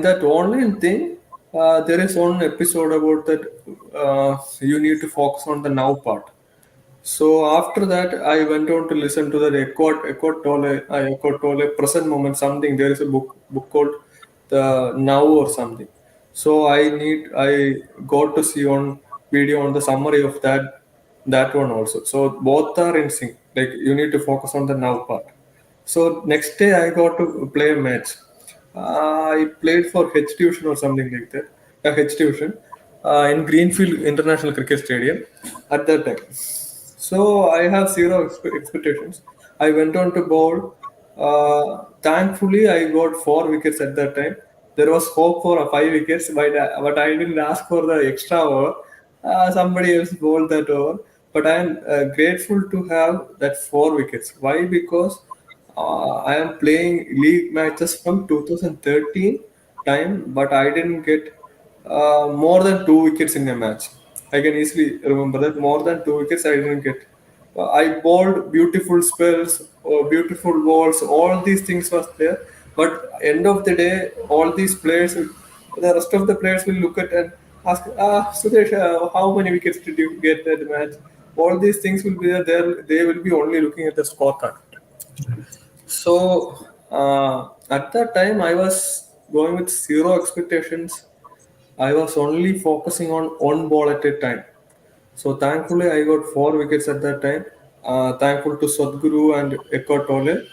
that online thing, there is one episode about that you need to focus on the now part. So after that, I went on to listen to the Eckhart Tolle present moment something. There is a book called the Now or something. So I got to see on video on the summary of that one also. So both are in sync. Like you need to focus on the now part. So next day I got to play a match. I played for H Tuition or something like that. H Tuition in Greenfield International Cricket Stadium at that time. So I have zero expectations. I went on to bowl. Thankfully, I got 4 wickets at that time. There was hope for 5 wickets, but I didn't ask for the extra over. Somebody else bowled that over. But I am grateful to have that 4 wickets. Why? Because I am playing league matches from 2013 time, but I didn't get more than 2 wickets in a match. I can easily remember that more than 2 wickets I didn't get. I bowled beautiful spells, beautiful balls. All these things was there, but end of the day, all these players, the rest of the players will look at and ask, Sudesh, how many wickets did you get that match? All these things will be there. They will be only looking at the scorecard. So at that time, I was going with zero expectations. I was only focusing on one ball at a time. So thankfully, I got 4 wickets at that time. Thankful to Sadhguru and Eckhart Tolle.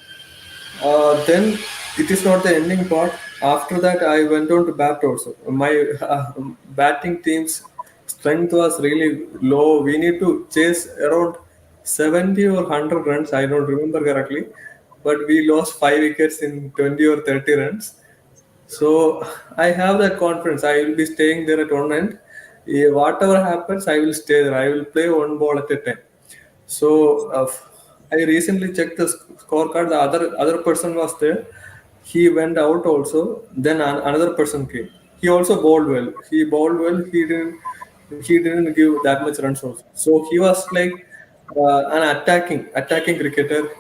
Then it is not the ending part. After that, I went on to bat also. My batting team's strength was really low. We need to chase around 70 or 100 runs. I don't remember correctly. But we lost 5 wickets in 20 or 30 runs. So I have that confidence. I will be staying there at one end. Whatever happens, I will stay there. I will play one ball at a time. So I recently checked the scorecard. The other person was there. He went out also. Then another person came. He also bowled well. He bowled well. He didn't give that much runs also. So he was like an attacking cricketer.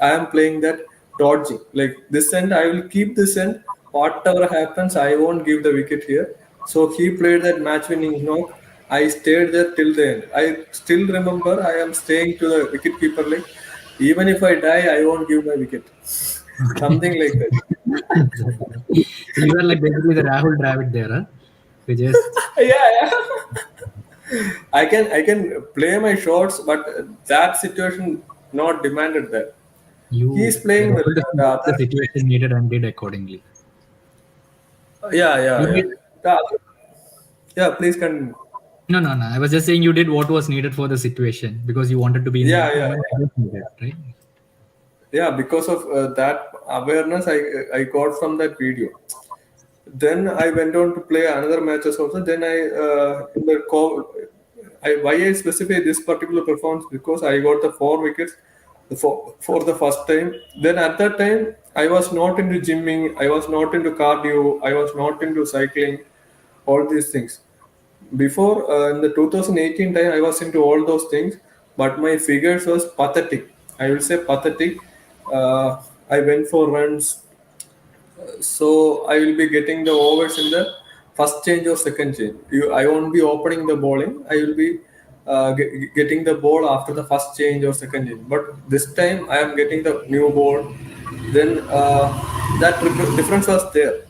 I am playing that dodging. Like this end, I will keep this end. Whatever happens, I won't give the wicket here. So he played that match-winning knock. I stayed there till the end. I still remember I am staying to the wicket keeper like, even if I die, I won't give my wicket. Something like that. You are like basically the Rahul Dravid there, huh? You just Yeah. I can play my shots, but that situation not demanded that. He's you playing with resolved the the other. situation needed and did accordingly. Yeah, You yeah, yeah. did The other, yeah, please continue. no, no, no. I was just saying you did what was needed for the situation because you wanted to be in Yeah, that yeah, moment. yeah. It was needed, right? Yeah, because of that awareness I got from that video. Then I went on to play another matches also. Then in the why I specify this particular performance because I got the 4 wickets for the first time. Then at that time I was not into gymming, I was not into cardio, I was not into cycling, all these things. Before in the 2018 time, I was into all those things, but my figures was pathetic. I will say pathetic. I went for runs, so I will be getting the overs in the first change or second change. I won't be opening the bowling. I will be getting the ball after the first change or second change. But this time I am getting the new ball. Then that difference was there.